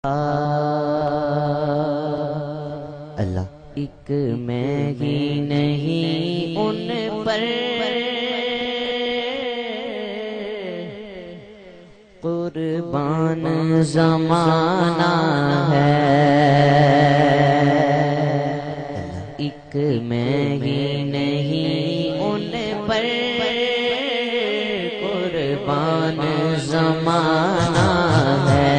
اللہ ایک میں ہی نہیں ان پر قربان زمانہ ہے، ایک میں ہی نہیں ان پر قربان زمانہ ہے،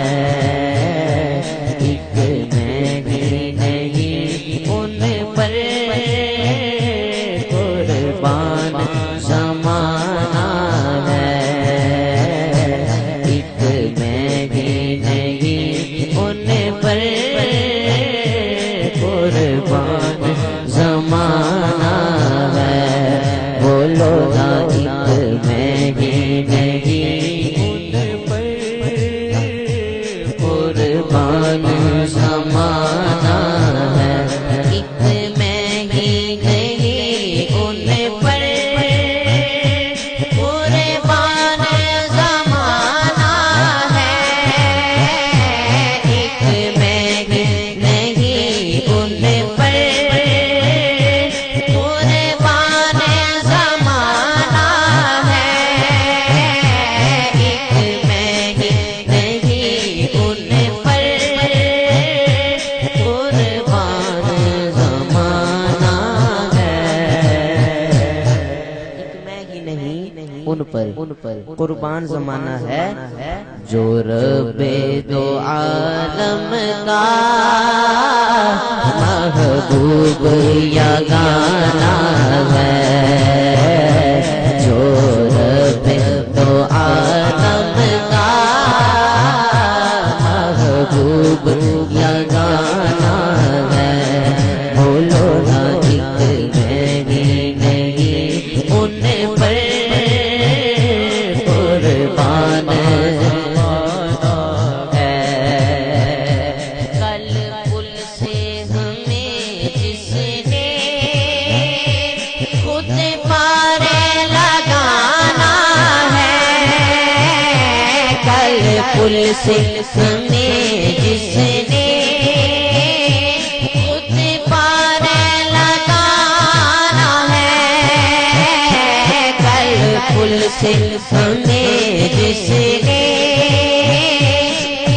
ان پر قربان زمانہ ہے، جو رب دو عالم کا محبوب یگانہ ہے، جو رب دو عالم کا محبوب یگانہ ہے، بولو نا ایک میں ہی نہیں ان پر پل سے ہمیں جس نے خود پار لگانا ہے، کل پل سے ہمیں جس نے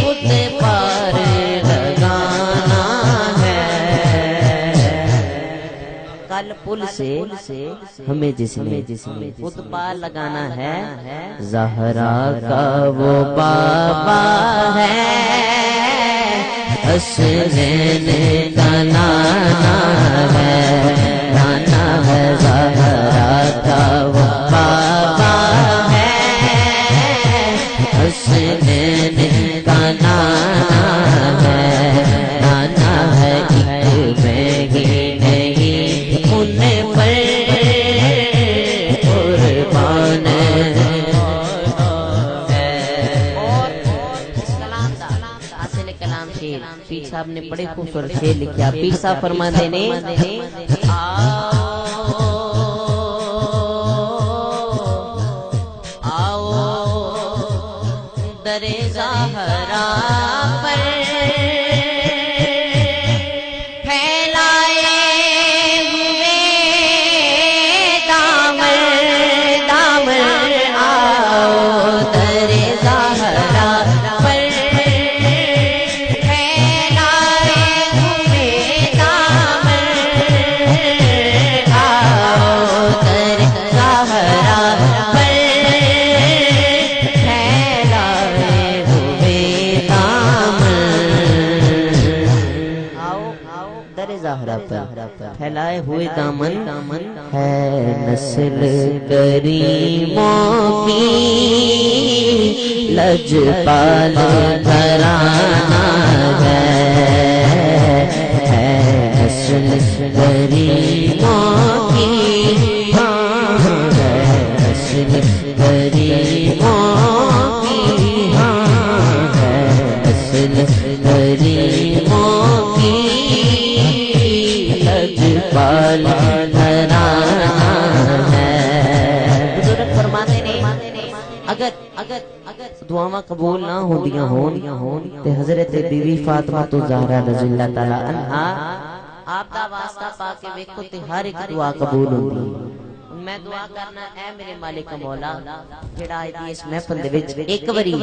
خود پار لگانا ہے، کل پل سے ہمیں جس نے خود پار لگانا ہے، زہرا کا وہ بابا ہے، حسنین کا نانا ہے، نانا ہے زہرا کا وہ بابا ہے، حسنین کا نانا ہے، نانا ہے، ایک میں ہی نہیں ان پر قربان پیر صاحب نے بڑے خوبصورت شعر لکھا۔ پیر صاحب فرماتے نے آؤ در زہرا پر پھیلائے ہوئے دامن دامن، آؤ در زہرا پر پھیلائے ہوئے دامن ہے، نسل کریموں کی لجپال گھرانہ ہے، نسل کریموں کی نسل کریموں کی نسل کریموں کی لجپال گھرانہ ہے۔ بزرگ فرماتے ہیں دعاواں قبول نہ ہوندیاں ہون تے حضرت بی بی فاطمہ تو زہرا رضی اللہ تعالی عنہا آپ دا واسطہ پا کے ویکھو تے ہر ایک دعا قبول ہوندی میں دعا کرنا اے میرے مالک مولا جڑا دی اس محفل دے وچ ایک واری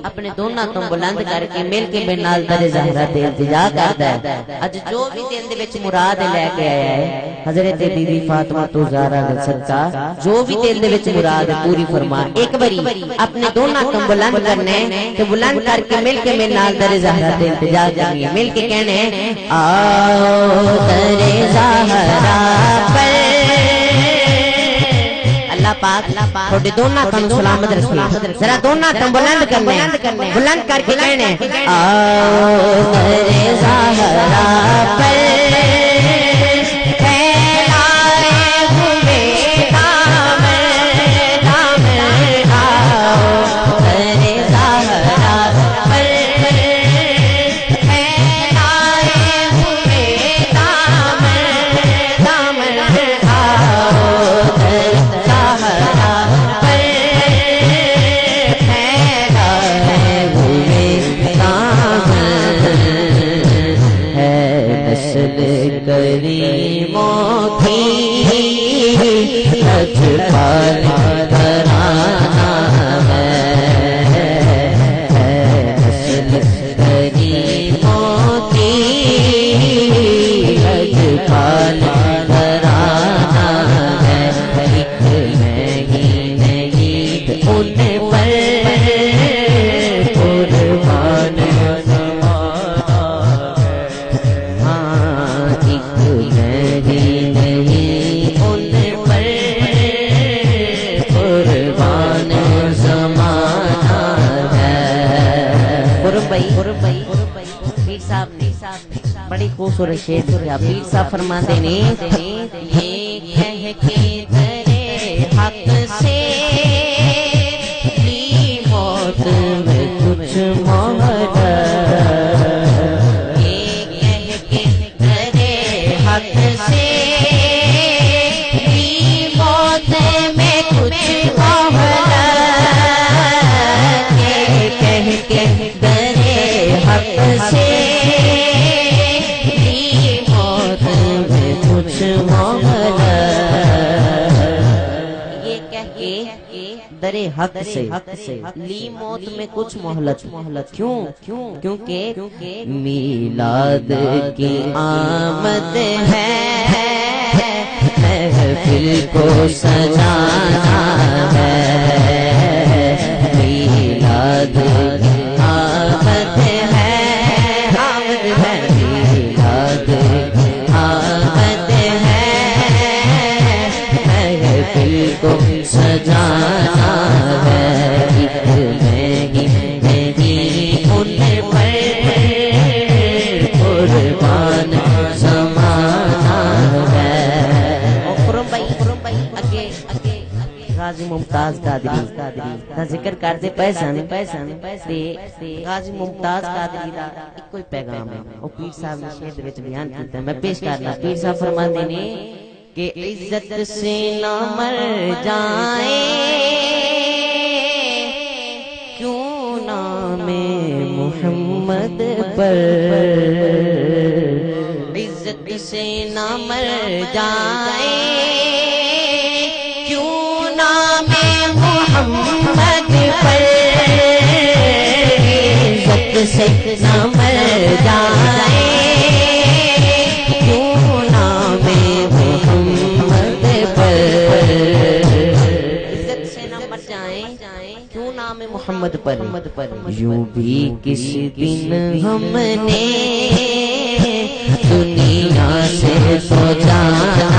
اپنے دونوں تو بلند کر کے مل کے میرے نال در زہرا تے التجا کردا ہے اج جو بھی دل دے وچ مراد لے کے آیا ہے حضرت بی بی فاطمہ تو زہرا دا صدقہ جو بھی دل دے وچ مراد پوری فرما ایک واری اپنے دونوں تو بلند کرنا ہے تے بلند کر کے مل کے میرے نال در زہرا تے التجا کرنی ہے مل کے کہنا ہے آؤ در زہرا پر اللہ پاک تھوڑے دونوں کو سلامت رکھے ذرا دونوں کو بلند کرنے بلند کر کے کہنے آؤ در زہرا پر پھیلائے ہوئے دامن دامن آؤ در زہرا پر پھیلائے ہوئے دامن دامن آؤ در کریموں کی لجپال گھرانہ ہے نسل کریموں کی لجپال گھرانہ ہے ایک نہیں ان پر قربان بڑی خوبصورت شعر لکھا پیر صاحب فرماتے ہیں یہ کہہ کے درے حق سے لی موت میں کچھ مہلت یہ کہہ کے درے حق سے لی موت میں کچھ مہلت یہ کہہ کے درے حق سے درے حق سے لی موت میں کچھ مہلت کیوں کیونکہ میلاد کی آمد ہے محفل کو سجانا ہے میلاد کی آمد ہے آمد ہے میلاد کی آمد ہے محفل کو سجانا غازی ممتاز قادری دا ذکر کرتے پیسان غازی ممتاز قادری دا ایک کوئی پیغام ہے وہ پیر صاحب نے شعر وچ بیان کیتا ہے میں پیش کرنا پیر صاحب فرماتے ہیں کہ عزت سے نہ مر جائیں کیوں نام محمد پر عزت سے نہ مر جائیں محمد پر عزت سے نہ مر جائے کیوں نام محمد پر عزت سے نہ مر جائیں کیوں نام محمد پر یوں بھی کس دن ہم نے دنیا سے تو جانا